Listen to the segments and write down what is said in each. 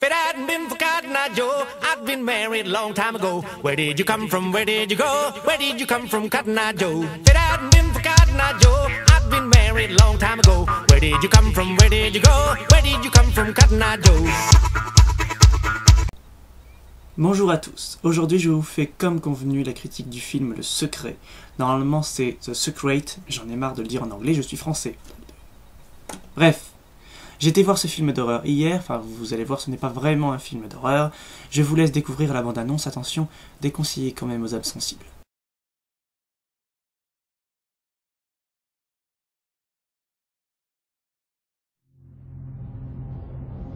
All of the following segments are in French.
If it hadn't been for Cotton Eye Joe, I'd been married a long time ago. Where did you come from? Where did you go? Where did you come from, Cotton Eye Joe? If it hadn't been for Cotton Eye Joe, I'd been married a long time ago. Where did you come from? Where did you go? Where did you come from, Cotton Eye Joe? Bonjour à tous, aujourd'hui je vous fais comme convenu la critique du film Le Secret. Normalement c'est The Secret, j'en ai marre de le dire en anglais, je suis français. Bref, j'ai été voir ce film d'horreur hier, enfin vous allez voir ce n'est pas vraiment un film d'horreur. Je vous laisse découvrir la bande-annonce, attention, déconseillé quand même aux âmes sensibles.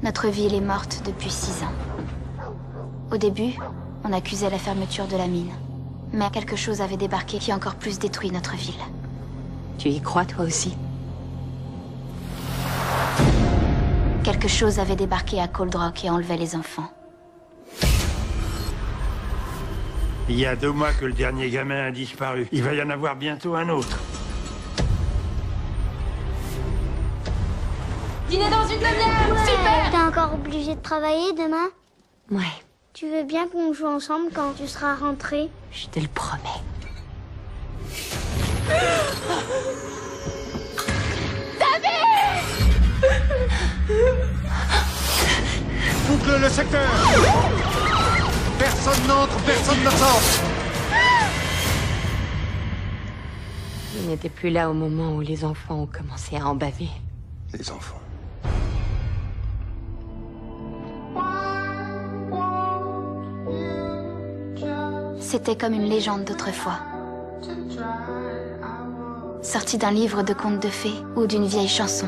Notre ville est morte depuis 6 ans. Au début, on accusait la fermeture de la mine. Mais quelque chose avait débarqué qui a encore plus détruit notre ville. Tu y crois toi aussi? Quelque chose avait débarqué à Cold Rock et enlevé les enfants. Il y a 2 mois que le dernier gamin a disparu. Il va y en avoir bientôt un autre. Dîner dans une demi-heure! Ouais. Super! T'es encore obligé de travailler demain? Ouais, Tu veux bien qu'on joue ensemble quand tu seras rentré? je te le promets. Boucle le secteur! Personne n'entre, personne ne sort! Je n'étais plus là au moment où les enfants ont commencé à en baver. Les enfants. C'était comme une légende d'autrefois. Sortie d'un livre de contes de fées ou d'une vieille chanson.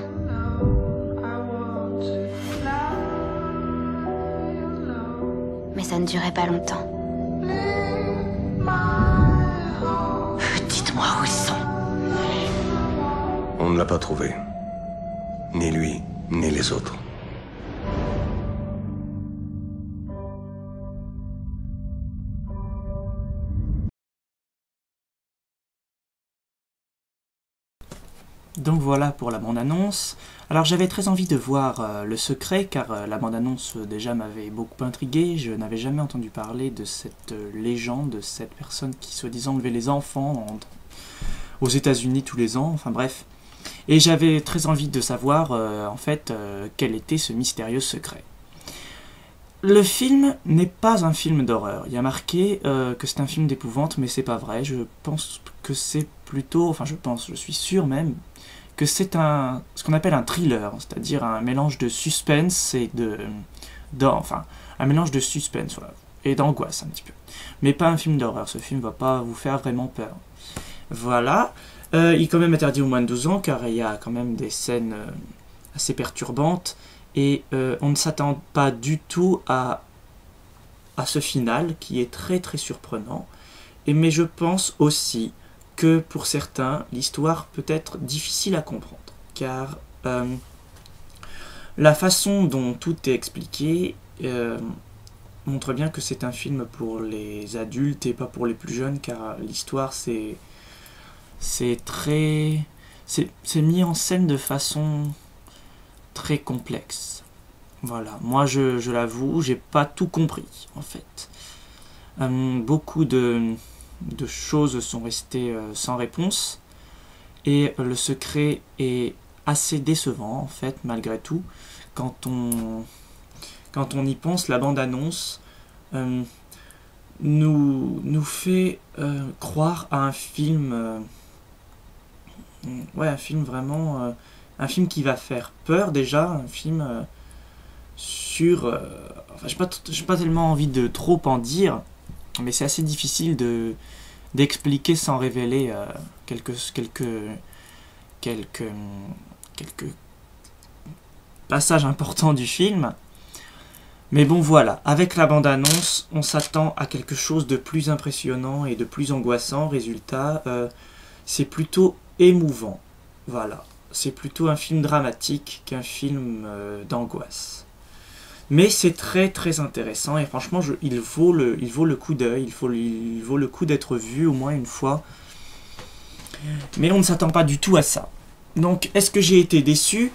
Mais ça ne durait pas longtemps. Dites-moi où ils sont. On ne l'a pas trouvé. Ni lui, ni les autres. Donc voilà pour la bande-annonce. Alors j'avais très envie de voir Le Secret, car la bande-annonce déjà m'avait beaucoup intrigué. Je n'avais jamais entendu parler de cette légende, de cette personne qui soi-disant enlevait les enfants aux États-Unis tous les ans, enfin bref. Et j'avais très envie de savoir en fait quel était ce mystérieux secret. Le film n'est pas un film d'horreur. Il y a marqué que c'est un film d'épouvante, mais c'est pas vrai. Je pense que c'est plutôt, enfin je suis sûr même, que c'est ce qu'on appelle un thriller, c'est-à-dire un mélange de suspense et un mélange de suspense, voilà, et d'angoisse un petit peu. Mais pas un film d'horreur, ce film va pas vous faire vraiment peur. Voilà, il est quand même interdit aux moins de 12 ans, car il y a quand même des scènes assez perturbantes, et on ne s'attend pas du tout à ce final, qui est très très surprenant, mais je pense aussi que pour certains, l'histoire peut être difficile à comprendre, car la façon dont tout est expliqué montre bien que c'est un film pour les adultes et pas pour les plus jeunes, car l'histoire c'est mis en scène de façon très complexe. Voilà, moi je l'avoue, j'ai pas tout compris en fait. Beaucoup de choses sont restées sans réponse, et le secret est assez décevant en fait malgré tout. Quand on y pense, la bande-annonce nous fait croire à un film, un film vraiment, un film qui va faire peur déjà, un film sur, enfin j'ai pas tellement envie de trop en dire, mais c'est assez difficile d'expliquer sans révéler quelques passages importants du film. Mais bon voilà, avec la bande-annonce, on s'attend à quelque chose de plus impressionnant et de plus angoissant. Résultat, c'est plutôt émouvant. Voilà, c'est plutôt un film dramatique qu'un film d'angoisse. Mais c'est très très intéressant, et franchement il vaut le coup d'œil, il vaut le coup d'être vu au moins une fois. Mais on ne s'attend pas du tout à ça. Donc est-ce que j'ai été déçu?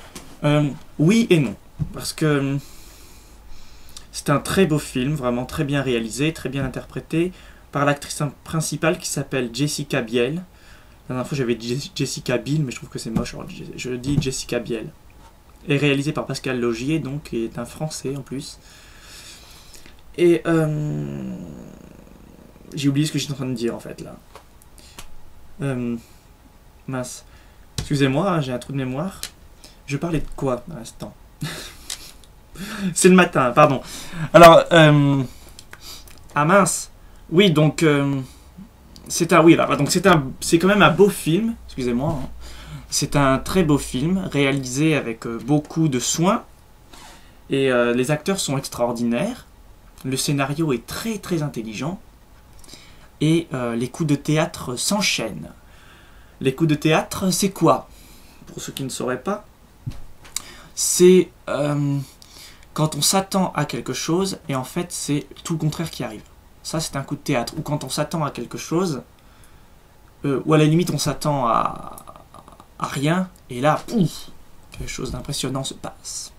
Oui et non. Parce que C'est un très beau film, vraiment très bien réalisé, très bien interprété, par l'actrice principale qui s'appelle Jessica Biel. La dernière fois j'avais dit Jessica Biel, mais je trouve que c'est moche, alors je dis Jessica Biel. Et réalisé par Pascal Laugier, donc, qui est un Français en plus. Et j'ai oublié ce que j'étais en train de dire en fait là. Mince. Excusez-moi, hein, j'ai un trou de mémoire. Je parlais de quoi à l'instant? C'est le matin, pardon. Alors, ah mince. Oui, donc c'est un, oui, là, donc c'est quand même un beau film. Excusez-moi. Hein. C'est un très beau film réalisé avec beaucoup de soin et les acteurs sont extraordinaires. Le scénario est très très intelligent et les coups de théâtre s'enchaînent. Les coups de théâtre, c'est quoi? Pour ceux qui ne sauraient pas, c'est quand on s'attend à quelque chose et en fait c'est tout le contraire qui arrive. Ça c'est un coup de théâtre. Ou quand on s'attend à quelque chose, ou à la limite on s'attend à rien et là, pouf, quelque chose d'impressionnant se passe.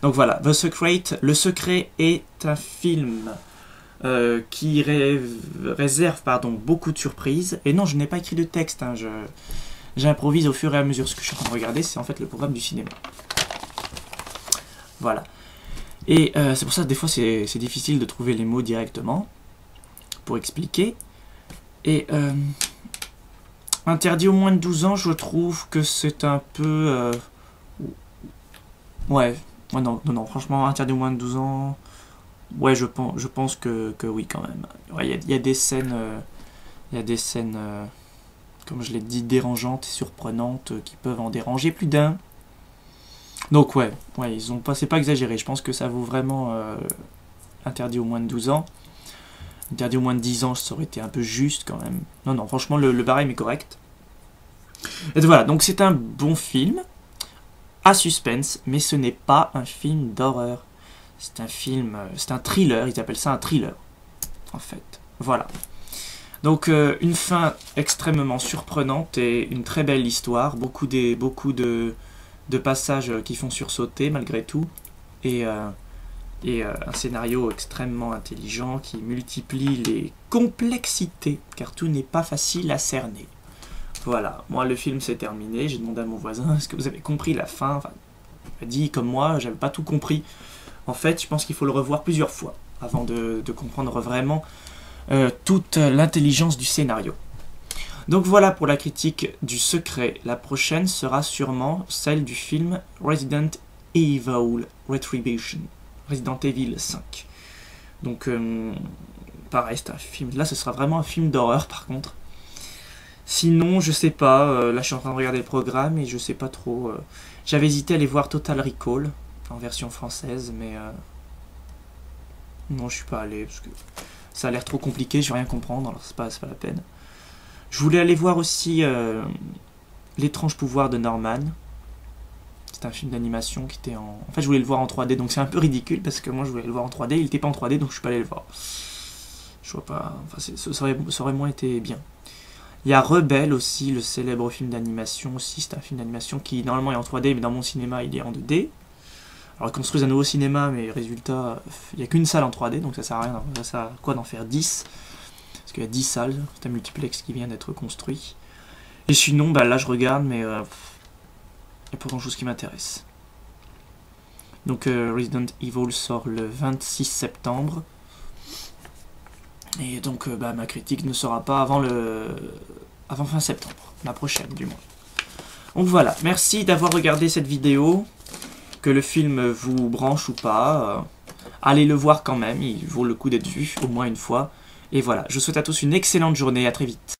Donc voilà, The Secret. Le Secret est un film qui réserve beaucoup de surprises. Et non, je n'ai pas écrit de texte, hein, j'improvise au fur et à mesure. Ce que je suis en train de regarder, c'est en fait le programme du cinéma. Voilà. Et c'est pour ça que des fois c'est difficile de trouver les mots directement pour expliquer. Et interdit aux moins de 12 ans, je trouve que c'est un peu... Ouais, non, franchement, interdit aux moins de 12 ans... Ouais, je pense que oui, quand même. Ouais, il y a des scènes... comme je l'ai dit, dérangeantes et surprenantes, qui peuvent en déranger plus d'un. Donc ouais, c'est pas exagéré. Je pense que ça vaut vraiment interdit aux moins de 12 ans. Interdit aux moins de 10 ans, ça aurait été un peu juste quand même. Non, franchement, le barème est correct. Et voilà, donc c'est un bon film à suspense, mais ce n'est pas un film d'horreur. C'est un film, c'est un thriller, ils appellent ça un thriller, en fait. Voilà. Donc une fin extrêmement surprenante et une très belle histoire. Beaucoup de passages qui font sursauter malgré tout. Et un scénario extrêmement intelligent qui multiplie les complexités, car tout n'est pas facile à cerner. Voilà, moi le film s'est terminé, j'ai demandé à mon voisin, est-ce que vous avez compris la fin? Enfin, il m'a dit, comme moi, j'avais pas tout compris. En fait, je pense qu'il faut le revoir plusieurs fois, avant de comprendre vraiment toute l'intelligence du scénario. Donc voilà pour la critique du Secret. La prochaine sera sûrement celle du film Resident Evil Retribution. Resident Evil 5. Donc, pareil, c'est un film. Là, ce sera vraiment un film d'horreur, par contre. Sinon, je sais pas. Là, je suis en train de regarder le programme et je sais pas trop. J'avais hésité à aller voir Total Recall en version française, mais non, je suis pas allé parce que ça a l'air trop compliqué. Je vais rien comprendre, alors c'est pas la peine. Je voulais aller voir aussi L'étrange pouvoir de Norman. C'est un film d'animation qui était en... En fait, je voulais le voir en 3D, donc c'est un peu ridicule, parce que moi, je voulais le voir en 3D, il était pas en 3D, donc je suis pas allé le voir. Je vois pas... Enfin, ça aurait moins été bien. Il y a Rebelle aussi, le célèbre film d'animation aussi. C'est un film d'animation qui, normalement, est en 3D, mais dans mon cinéma, il est en 2D. Alors, ils construisent un nouveau cinéma, mais résultat, il n'y a qu'une salle en 3D, donc ça sert à rien. Ça sert à quoi d'en faire 10 ? Parce qu'il y a 10 salles, c'est un multiplex qui vient d'être construit. Et sinon, bah, là, je regarde, mais... il n'y a pas grand chose qui m'intéresse. Donc Resident Evil sort le 26 septembre. Et donc ma critique ne sera pas avant fin septembre. La prochaine du moins. Donc voilà, merci d'avoir regardé cette vidéo. Que le film vous branche ou pas. Allez le voir quand même, il vaut le coup d'être vu au moins une fois. Et voilà, je vous souhaite à tous une excellente journée, à très vite.